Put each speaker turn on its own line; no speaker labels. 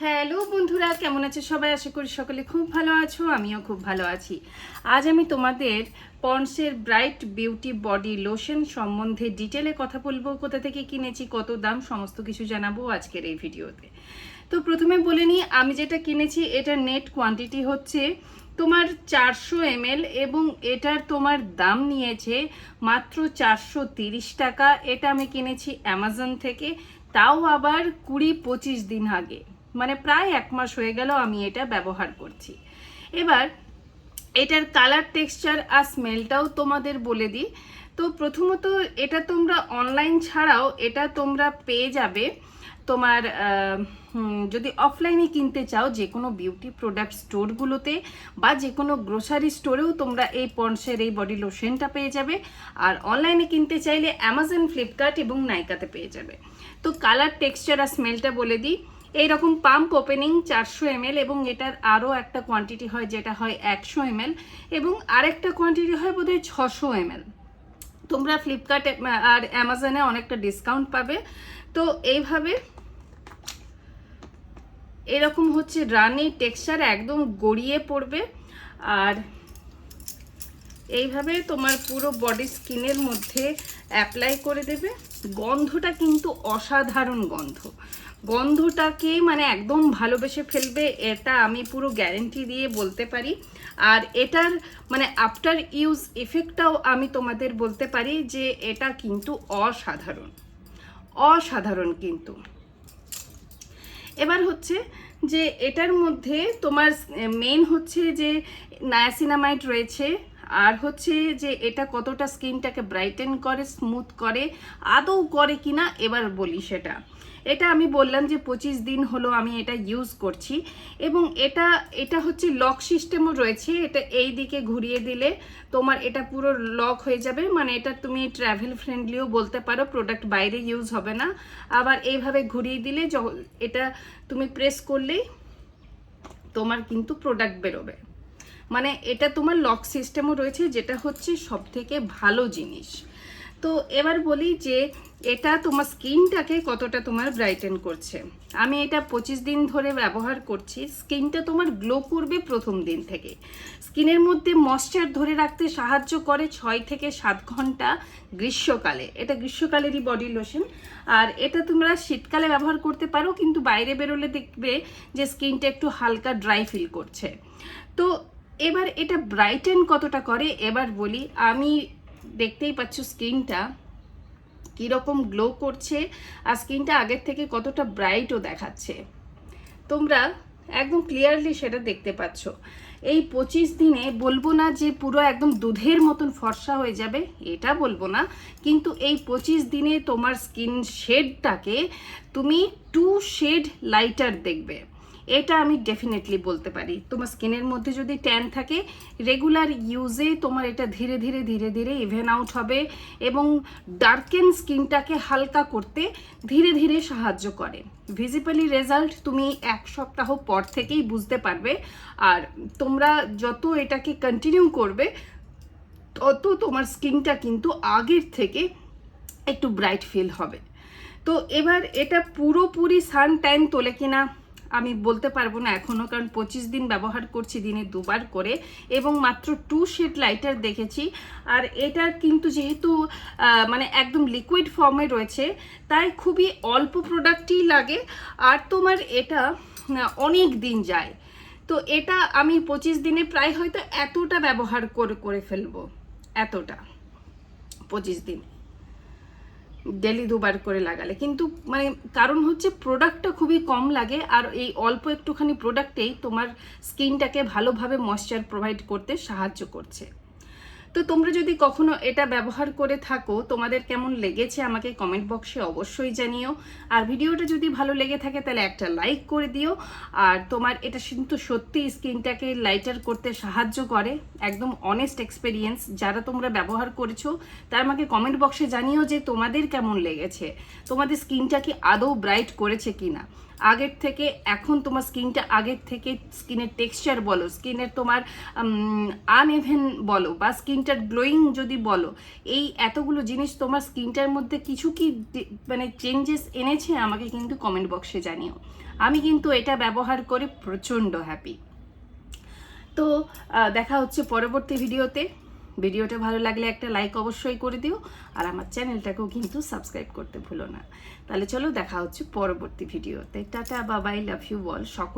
Hello বন্ধুরা, কেমন আছে সবাই? আশা করি সকলে খুব ভালো আছো, আমিও খুব ভালো আছি। আজ আমি তোমাদের পন্ডসের ব্রাইট বিউটি বডি লোশন সম্বন্ধে ডিটেলে কথা বলবো। কোথা থেকে কিনেছি, কত দাম, সমস্ত কিছু জানাবো আজকের এই ভিডিওতে। তো প্রথমে বলে নিই, আমি যেটা কিনেছি এটার নেট কোয়ান্টিটি হচ্ছে তোমার 400 ml এবং এটার তোমার দাম নিয়েছে মাত্র 430 টাকা। এটা আমি কিনেছি অ্যামাজন থেকে, তাও আবার 20-25 দিন আগে, মানে প্রায় 1 মাস হয়ে গেল আমি এটা ব্যবহার করছি। এবার এটার কালার, টেক্সচার আর স্মেলটাও তোমাদের বলে দিই। তো প্রথমত এটা তোমরা অনলাইন ছাড়াও এটা তোমরা পেয়ে যাবে তোমার যদি অফলাইনে কিনতে চাও যে কোনো বিউটি প্রোডাক্ট স্টোরগুলোতে বা যে কোনো গ্রোসারি স্টোরেও তোমরা এই পন্ডসের এই বডি লোশনটা পেয়ে যাবে। আর অনলাইনে কিনতে চাইলে অ্যামাজন, ফ্লিপকার্ট এবং নাইকাতে পেয়ে যাবে। তো কালার, টেক্সচার আর স্মেলটা বলে দিই। এইরকম পাম্প ওপেনিং 400 ml এবং এটার আরও একটা কোয়ান্টিটি হয় যেটা হয় 100 ml এবং আরেকটা কোয়ান্টিটি হয় বোধহয় 600 ml। তোমরা ফ্লিপকার্ট আর অ্যামাজনে অনেকটা ডিসকাউন্ট পাবে। তো এইভাবে এরকম হচ্ছে রানি টেক্সচার, একদম গড়িয়ে পড়বে। আর এইভাবে তোমার পুরো বডি স্কিনের মধ্যে অ্যাপ্লাই করে দেবে। গন্ধটা কিন্তু অসাধারণ গন্ধটাকে মানে একদম ভালোবেসে ফেলবে, এটা আমি পুরো গ্যারেন্টি দিয়ে বলতে পারি। আর এটার মানে আফটার ইউজ এফেক্টটাও আমি তোমাদের বলতে পারি যে এটা কিন্তু অসাধারণ কিন্তু। এবার হচ্ছে যে এটার মধ্যে তোমার মেন হচ্ছে যে নায়াসিনামাইড রয়েছে, আর হচ্ছে যে এটা কতটা স্কিনটাকে ব্রাইটেন করে, স্মুথ করে, আদৌ করে কিনা এবার বলি সেটা। এটা আমি বললাম যে 25 দিন হলো আমি এটা ইউজ করছি এবং এটা হচ্ছে লক সিস্টেমও রয়েছে। এটা এই দিকে ঘুরিয়ে দিলে তোমার এটা পুরো লক হয়ে যাবে, মানে এটা তুমি ট্রাভেল ফ্রেন্ডলিও বলতে পারো, প্রোডাক্ট বাইরে ইউজ হবে না। আবার এইভাবে ঘুরিয়ে দিলে এটা তুমি প্রেস করলেই তোমার কিন্তু প্রোডাক্ট বেরোবে, মানে এটা তোমার লক সিস্টেমও রয়েছে, যেটা হচ্ছে সব থেকে ভালো জিনিস। তো এবার বলি যে এটা তোমার স্কিনটাকে কতটা তোমার ব্রাইটেন করছে। আমি এটা 25 দিন ধরে ব্যবহার করছি। স্কিনটা তোমার গ্লো করবে প্রথম দিন থেকে। স্কিনের মধ্যে ময়েশ্চার ধরে রাখতে সাহায্য করে 6 থেকে 7 ঘন্টা গ্রীষ্মকালে। এটা গ্রীষ্মকালেরই বডি লোশন। আর এটা তোমরা শীতকালে ব্যবহার করতে পারো, কিন্তু বাইরে বেরোলে দেখবে যে স্কিনটা একটু হালকা ড্রাই ফিল করছে। তো এবার এটা ব্রাইটেন কতটা করে এবার বলি। আমি দেখতেই পাচ্ছ স্কিনটা কীরকম গ্লো করছে আর স্কিনটা আগের থেকে কতটা ব্রাইটও দেখাচ্ছে। তোমরা একদম ক্লিয়ারলি সেটা দেখতে পাচ্ছ। এই 25 দিনে বলবো না যে পুরো একদম দুধের মতন ফর্সা হয়ে যাবে, এটা বলবো না, কিন্তু এই 25 দিনে তোমার স্কিন শেডটাকে তুমি 2 শেড লাইটার দেখবে, এটা আমি ডেফিনেটলি বলতে পারি। তোমার স্কিনের মধ্যে যদি ট্যান থাকে, রেগুলার ইউজে তোমার এটা ধীরে ধীরে ধীরে ধীরে ইভেন আউট হবে এবং ডার্কেন স্কিনটাকে হালকা করতে ধীরে ধীরে সাহায্য করে। ভিজিবলি রেজাল্ট তুমি 1 সপ্তাহ পর থেকেই বুঝতে পারবে। আর তোমরা যত এটাকে কন্টিনিউ করবে তত তোমার স্কিনটা কিন্তু আগের থেকে একটু ব্রাইট ফিল হবে। তো এবার এটা পুরোপুরি সান ট্যান তোলে কিনা আমি বলতে পারবো না এখনও, কারণ 25 দিন ব্যবহার করছি দিনে 2 বার করে এবং মাত্র 2 শেড লাইটার দেখেছি। আর এটা কিন্তু যেহেতু মানে একদম লিকুইড ফর্মে রয়েছে, তাই খুবই অল্প প্রোডাক্টই লাগে আর তোমার এটা অনেক দিন যায়। তো এটা আমি 25 দিনে প্রায় হয়তো এতটা ব্যবহার করে ফেলবো, এতটা 25 দিন ডেলি 2 বার করে লাগালে। কিন্তু মানে কারণ হচ্ছে প্রোডাক্টটা খুবই কম লাগে আর এই অল্প একটুখানি প্রোডাক্টেই তোমার স্কিনটাকে ভালোভাবে ময়েশ্চার প্রোভাইড করতে সাহায্য করছে। তো তোমরা যদি কখনো এটা ব্যবহার করে থাকো, তোমাদের কেমন লেগেছে আমাকে কমেন্ট বক্সে অবশ্যই জানিও। আর ভিডিওটা যদি ভালো লেগে থাকে তাহলে একটা লাইক করে দিও। আর তোমার এটা কিন্তু সত্যি স্কিনটাকে লাইটার করতে সাহায্য করে, একদম অনেস্ট এক্সপেরিয়েন্স। যারা তোমরা ব্যবহার করেছো তারা আমাকে কমেন্ট বক্সে জানিও যে তোমাদের কেমন লেগেছে, তোমাদের স্কিনটা কি আদৌ ব্রাইট করেছে কিনা। আগের থেকে এখন তোমার স্কিনটা আগের থেকে স্কিনের টেক্সচার বলো, স্কিনের তোমার আনইভেন বলো, বা স্কিনটার গ্লোয়িং যদি বলো, এই এতগুলো জিনিস তোমার স্কিনটার মধ্যে কিছু কি মানে চেঞ্জেস এনেছে আমাকে কিন্তু কমেন্ট বক্সে জানিও। আমি কিন্তু এটা ব্যবহার করে প্রচণ্ড হ্যাপি। তো দেখা হচ্ছে পরবর্তী ভিডিওতে। ভিডিওটা ভালো লাগলে একটা লাইক অবশ্যই করে দিও, আর আমার চ্যানেলটাকেও কিন্তু সাবস্ক্রাইব করতে ভুলো না। তাহলে চলো দেখা হচ্ছে পরবর্তী ভিডিওতে। টাটা, বাবাই, লাভ ইউ অল। সকল